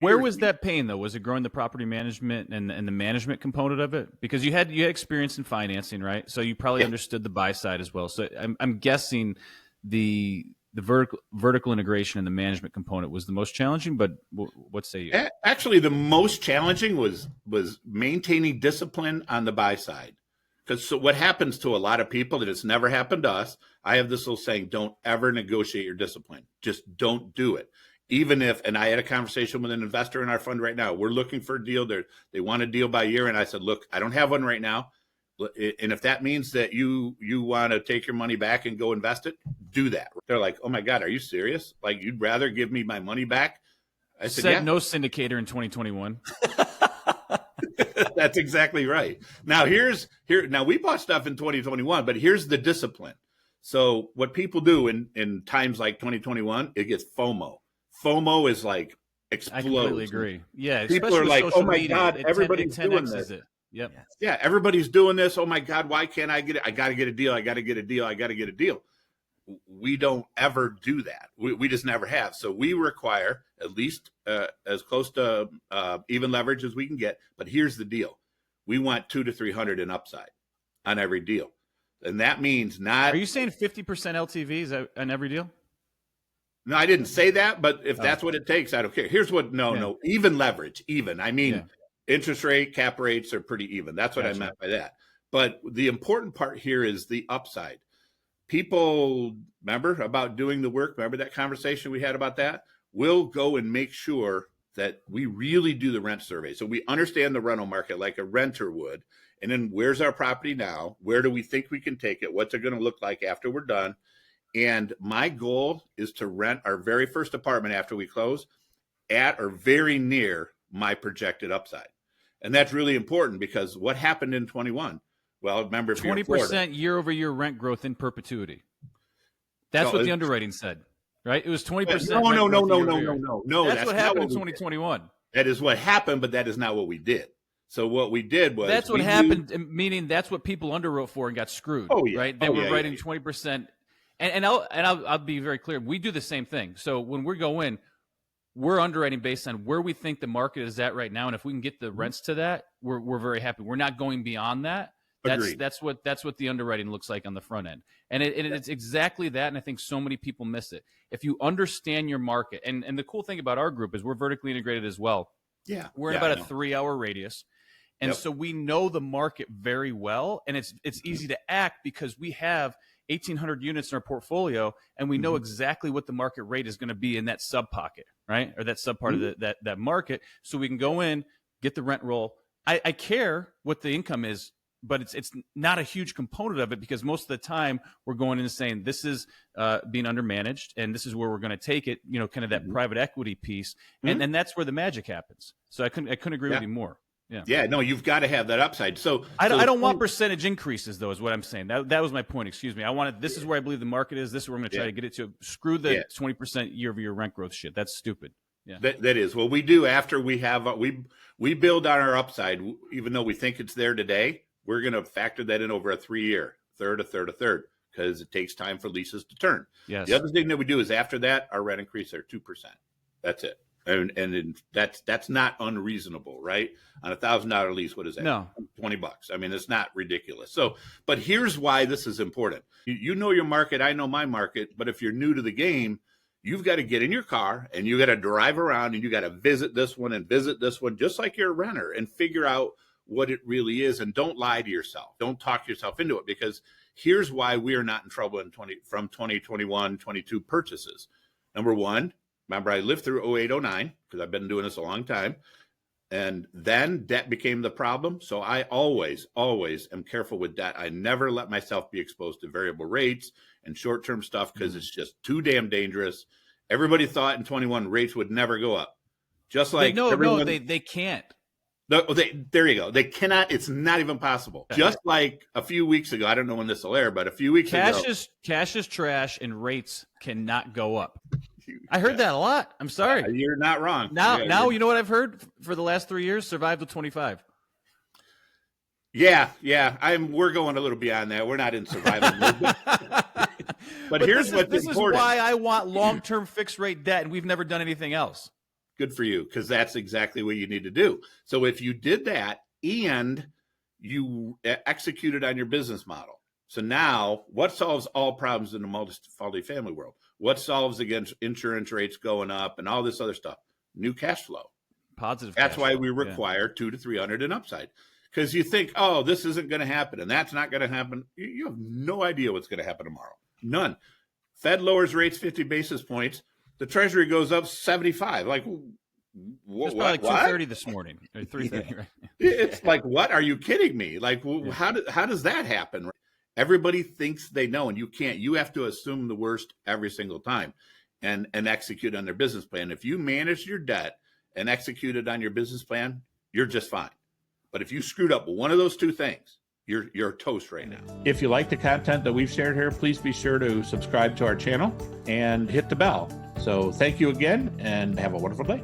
Where was that pain though? Was it growing the property management and the management component of it? Because you had experience in financing, right? So you probably understood the buy side as well. So I'm guessing the vertical integration and the management component was the most challenging. But what say you? Actually, the most challenging was maintaining discipline on the buy side. Because so what happens to a lot of people, and it's never happened to us, I have this little saying: don't ever negotiate your discipline. Just don't do it. Even if, and I had a conversation with an investor in our fund right now. We're looking for a deal. They want a deal by year. And I said, look, I don't have one right now. And if that means that you want to take your money back and go invest it, do that. They're like, oh my God, are you serious? Like, you'd rather give me my money back? I said, no syndicator in 2021. That's exactly right. Now now we bought stuff in 2021, but here's the discipline. So what people do in times like 2021, it gets FOMO. FOMO is like explodes. I completely agree. Yeah, people are like, "Oh my God, everybody's doing this." Yep. Yeah, everybody's doing this. Oh my God, why can't I get it? I got to get a deal. I got to get a deal. I got to get a deal. We don't ever do that. We just never have. So we require at least as close to even leverage as we can get. But here's the deal: we want 200 to 300 in upside on every deal, and that means not. Are you saying 50% LTVs on every deal? No, I didn't say that, but if that's what it takes, I don't care. Here's what, no, even leverage, I mean, interest rate, cap rates are pretty even. That's what I meant by that. But the important part here is the upside. People, remember about doing the work? Remember that conversation we had about that? We'll go and make sure that we really do the rent survey. So we understand the rental market like a renter would. And then where's our property now? Where do we think we can take it? What's it going to look like after we're done? And my goal is to rent our very first apartment after we close at or very near my projected upside. And that's really important because what happened in 21? Well, remember, if 20% year-over-year rent growth in perpetuity. That's what the underwriting said, right? It was 20%. No. That's what happened in 2021. That is what happened, but that is not what we did. So what we did was that's what happened, meaning that's what people underwrote for and got screwed. Oh, yeah. Right? They were writing 20%. And I'll be very clear. We do the same thing. So when we go in, we're underwriting based on where we think the market is at right now, and if we can get the rents to that, we're very happy. We're not going beyond that. That's what the underwriting looks like on the front end, and it's exactly that. And I think so many people miss it. If you understand your market, and the cool thing about our group is we're vertically integrated as well. Yeah, we're in about a 3-hour radius. And so we know the market very well, and it's easy to act because we have 1,800 units in our portfolio, and we know exactly what the market rate is going to be in that sub pocket, right, or that sub part of that market. So we can go in, get the rent roll. I care what the income is, but it's not a huge component of it because most of the time we're going in and saying this is being undermanaged, and this is where we're going to take it. You know, kind of that private equity piece, and that's where the magic happens. So I couldn't agree with you more. Yeah, no, you've got to have that upside. So I don't want percentage increases, though, is what I'm saying. That was my point. Excuse me. I wanted. This is where I believe the market is. This is where I'm going to try to get it to. Screw the 20% year-over-year rent growth shit. That's stupid. Yeah, that is. Well, we do after we have we build on our upside, even though we think it's there today. We're going to factor that in over a 3-year, third, because it takes time for leases to turn. Yes. The other thing that we do is after that, our rent increase are 2%. That's it. And that's not unreasonable, right? On $1,000 lease, what is that? No, $20. I mean, it's not ridiculous. So, but here's why this is important. You know your market, I know my market. But if you're new to the game, you've got to get in your car and you got to drive around and you got to visit this one and visit this one, just like you're a renter, and figure out what it really is. And don't lie to yourself. Don't talk yourself into it, because here's why we are not in trouble from 2021, 22 purchases. Number one. Remember, I lived through 08, 09, because I've been doing this a long time. And then debt became the problem. So I always am careful with debt. I never let myself be exposed to variable rates and short-term stuff because it's just too damn dangerous. Everybody thought in 21 rates would never go up. Just like they can't. There you go. They cannot. It's not even possible. Just like a few weeks ago, I don't know when this will air, but a few weeks ago. Cash is trash and rates cannot go up. I heard that a lot. I'm sorry. You're not wrong. Now you know what I've heard for the last 3 years? Survive to 25. Yeah. We're going a little beyond that. We're not in survival mode. But here's what's important. This is why I want long-term fixed rate debt, and we've never done anything else. Good for you, because that's exactly what you need to do. So if you did that and you executed on your business model, so now what solves all problems in the multifamily world? What solves against insurance rates going up and all this other stuff? New cash flow. Positive. That's why flow. we require 200 to 300 in upside. Because you think, oh, this isn't going to happen and that's not going to happen. You have no idea what's going to happen tomorrow. None. Fed lowers rates 50 basis points. The Treasury goes up 75. Like, what? Like 2:30 this morning or 3:30. Right? It's like, what? Are you kidding me? Like, how does that happen? Everybody thinks they know, and you can't. You have to assume the worst every single time, and execute on their business plan. If you manage your debt and executed on your business plan, you're just fine. But if you screwed up one of those two things, you're toast right now. If you like the content that we've shared here, please be sure to subscribe to our channel and hit the bell. So thank you again, and have a wonderful day.